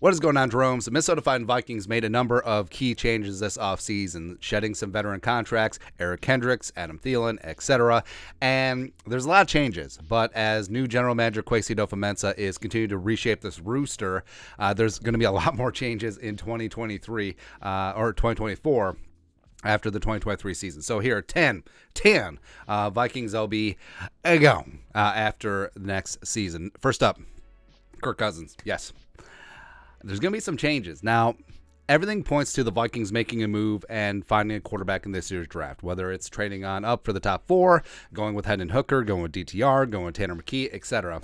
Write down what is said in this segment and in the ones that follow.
What is going on, Jerome? The Minnesota Vikings made a number of key changes this offseason, shedding some veteran contracts, Eric Kendricks, Adam Thielen, etc. And there's a lot of changes, but as new general manager Kwesi adofo-mensah is continuing to reshape this rooster, there's going to be a lot more changes in 2023 or 2024 after the 2023 season. So here are 10 Vikings LB go after the next season. First up, Kirk Cousins. Yes. There's going to be some changes. Now, everything points to the Vikings making a move and finding a quarterback in this year's draft, whether it's trading on up for the top 4, going with Hendon Hooker, going with DTR, going with Tanner McKee, etc.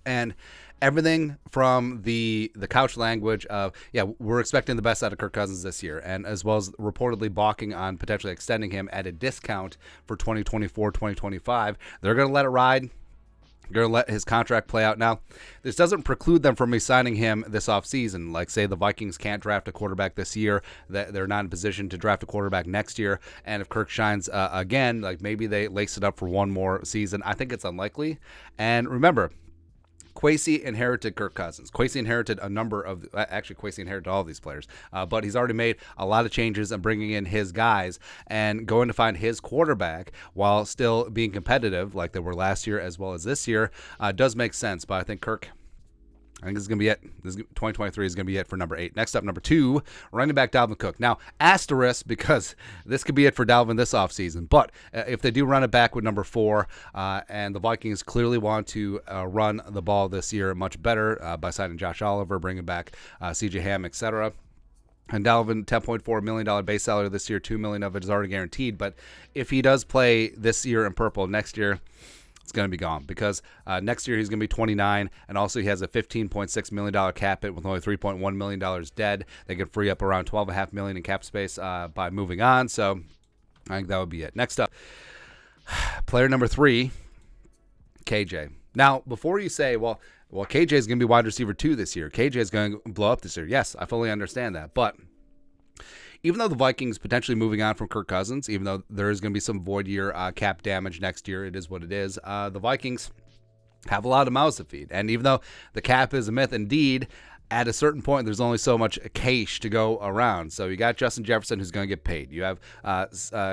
And everything from the couch language of, we're expecting the best out of Kirk Cousins this year, and as well as reportedly balking on potentially extending him at a discount for 2024, 2025. They're going to let it ride. Going to let his contract play out. Now, this doesn't preclude them from re-signing him this offseason. Like, say, the Vikings can't draft a quarterback this year, that they're not in position to draft a quarterback next year, and if Kirk shines again, like maybe they lace it up for one more season. I think it's unlikely. And remember, Kwesi inherited Kirk Cousins. Kwesi inherited Kwesi inherited all these players, but he's already made a lot of changes and bringing in his guys and going to find his quarterback while still being competitive like they were last year as well as this year does make sense. But I think this is going to be it. 2023 is going to be it for number 8. Next up, number 2, running back Dalvin Cook. Now, asterisk, because this could be it for Dalvin this offseason. But if they do run it back with number 4, and the Vikings clearly want to run the ball this year much better by signing Josh Oliver, bringing back C.J. Ham, etc., and Dalvin, $10.4 million base salary this year, $2 million of it is already guaranteed. But if he does play this year in purple, next year, it's going to be gone because next year he's going to be 29, and also he has a $15.6 million cap hit with only $3.1 million dead. They could free up around $12.5 million in cap space by moving on, so I think that would be it. Next up, player number 3, KJ. Now, before you say, well, KJ is going to be wide receiver 2 this year. KJ is going to blow up this year. Yes, I fully understand that, but even though the Vikings potentially moving on from Kirk Cousins, even though there is going to be some void year cap damage next year, it is what it is. The Vikings have a lot of mouths to feed. And even though the cap is a myth, indeed, at a certain point, there's only so much cash to go around. So you got Justin Jefferson, who's going to get paid. You have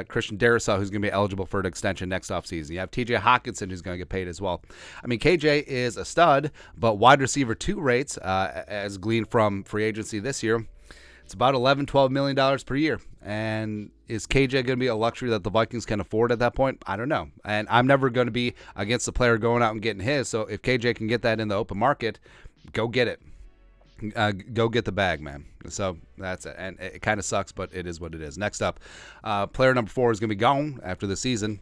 Christian Darrisaw, who's going to be eligible for an extension next offseason. You have TJ Hawkinson, who's going to get paid as well. I mean, KJ is a stud, but wide receiver 2 rates, as gleaned from free agency this year, it's about $11-12 million per year. And is KJ going to be a luxury that the Vikings can afford at that point? I don't know. And I'm never going to be against the player going out and getting his. So if KJ can get that in the open market, go get it. Go get the bag, man. So that's it. And it kind of sucks, but it is what it is. Next up, player number 4 is going to be gone after the season.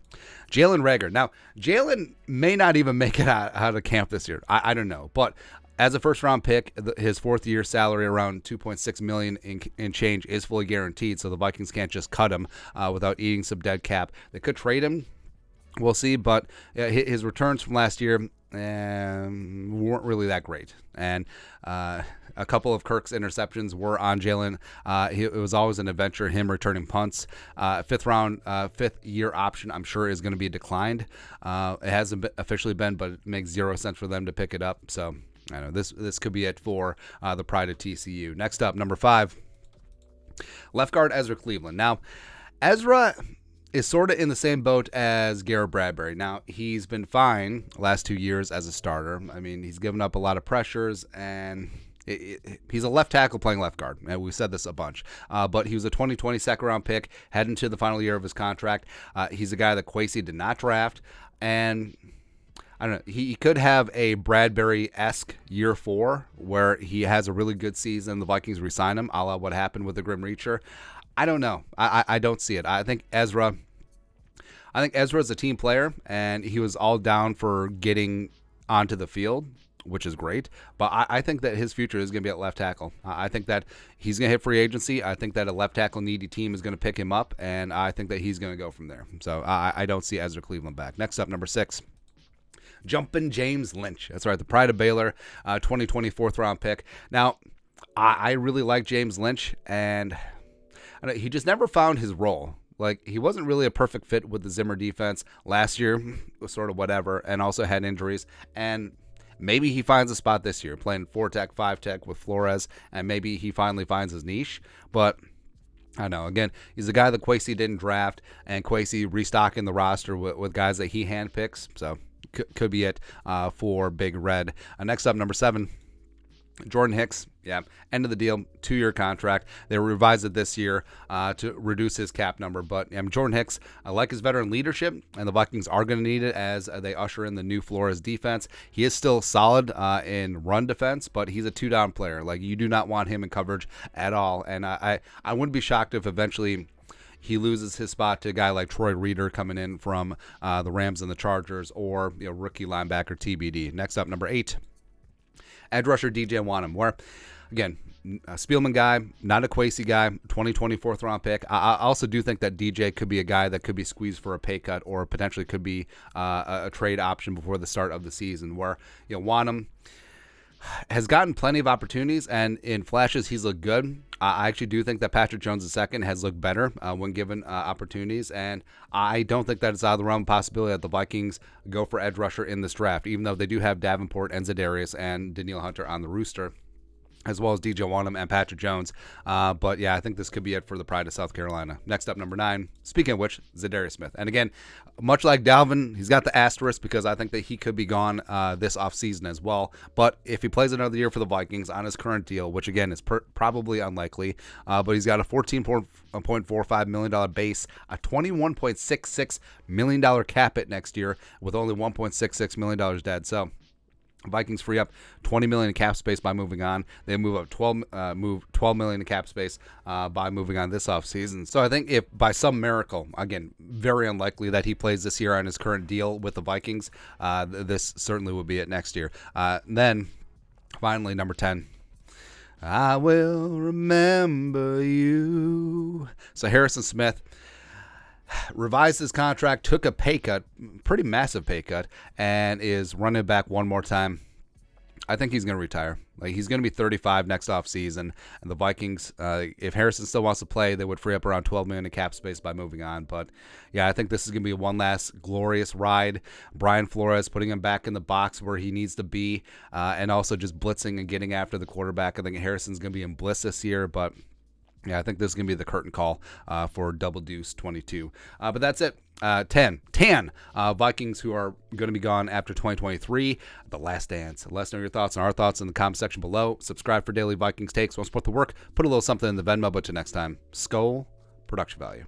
Jalen Reagor. Now, Jalen may not even make it out of camp this year. I don't know. But as a first-round pick, his 4th-year salary around $2.6 million in change is fully guaranteed, so the Vikings can't just cut him without eating some dead cap. They could trade him. We'll see, but his returns from last year weren't really that great. And a couple of Kirk's interceptions were on Jalen. It was always an adventure, him returning punts. 5th-year option, I'm sure, is going to be declined. It hasn't officially been, but it makes 0 sense for them to pick it up, so I know this could be it for the pride of TCU. Next up, number 5, left guard Ezra Cleveland. Now, Ezra is sort of in the same boat as Garrett Bradbury. Now, he's been fine last 2 years as a starter. I mean, he's given up a lot of pressures, and he's a left tackle playing left guard. And we've said this a bunch. But he was a 2020 second-round pick, heading to the final year of his contract. He's a guy that Kwesi did not draft, and I don't know. He could have a Bradbury-esque year 4 where he has a really good season. The Vikings re-sign him, a la what happened with the Grim Reacher. I don't know. I don't see it. I think Ezra is a team player, and he was all down for getting onto the field, which is great. But I think that his future is going to be at left tackle. I think that he's going to hit free agency. I think that a left tackle needy team is going to pick him up, and I think that he's going to go from there. So I don't see Ezra Cleveland back. Next up, number 6. Jumpin' James Lynch. That's right, the pride of Baylor, 2020 4th-round pick. Now, I really like James Lynch, and he just never found his role. Like, he wasn't really a perfect fit with the Zimmer defense. Last year was sort of whatever, and also had injuries. And Maybe he finds a spot this year, playing 4-tech, 5-tech with Flores, and maybe he finally finds his niche. But I know, again, he's a guy that Kwesi didn't draft, and Kwesi restocking the roster with guys that he handpicks. So could be it for Big Red. Next up, number 7. Jordan Hicks, end of the deal, 2-year contract. They revised it this year to reduce his cap number. But Jordan Hicks, I like his veteran leadership, and the Vikings are going to need it as they usher in the new Flores defense. He is still solid in run defense, but he's a 2-down player. Like, you do not want him in coverage at all. And I wouldn't be shocked if eventually he loses his spot to a guy like Troy Reader coming in from the Rams and the Chargers, or rookie linebacker TBD. Next up, number 8. Edge rusher DJ Wanham, where, again, a Spielman guy, not a Kwesi guy, 2020 4th-round pick. I also do think that DJ could be a guy that could be squeezed for a pay cut, or potentially could be a trade option before the start of the season, where Wanham has gotten plenty of opportunities, and in flashes he's looked good. I actually do think that Patrick Jones II has looked better when given opportunities, and I don't think that it's out of the realm of possibility that the Vikings go for edge rusher in this draft, even though they do have Davenport and Za'Darius and Danielle Hunter on the rooster, as well as DJ Wanham and Patrick Jones. But yeah, I think this could be it for the Pride of South Carolina. Next up, number 9. Speaking of which, Za'Darius Smith. And again, much like Dalvin, he's got the asterisk because I think that he could be gone this offseason as well. But if he plays another year for the Vikings on his current deal, which again is probably unlikely, but he's got a $14.45 million base, a $21.66 million cap hit next year with only $1.66 million dead. So Vikings free up $20 million in cap space by moving on. They move up $12 million in cap space by moving on this offseason. So I think if by some miracle, again, very unlikely that he plays this year on his current deal with the Vikings, this certainly would be it next year. Then, finally, number 10. I will remember you. So Harrison Smith revised his contract, took a pay cut, pretty massive pay cut, and is running back one more time. I think he's going to retire. Like, he's going to be 35 next offseason, and the Vikings, if Harrison still wants to play, they would free up around $12 million in cap space by moving on. But yeah, I think this is going to be one last glorious ride. Brian Flores putting him back in the box where he needs to be, and also just blitzing and getting after the quarterback. I think Harrison's going to be in bliss this year, but yeah, I think this is going to be the curtain call for Double Deuce 22. But that's it. 10 Vikings who are going to be gone after 2023. The last dance. Let us know your thoughts and our thoughts in the comment section below. Subscribe for daily Vikings takes. Want to support the work? Put a little something in the Venmo. But till next time, Skull Production Value.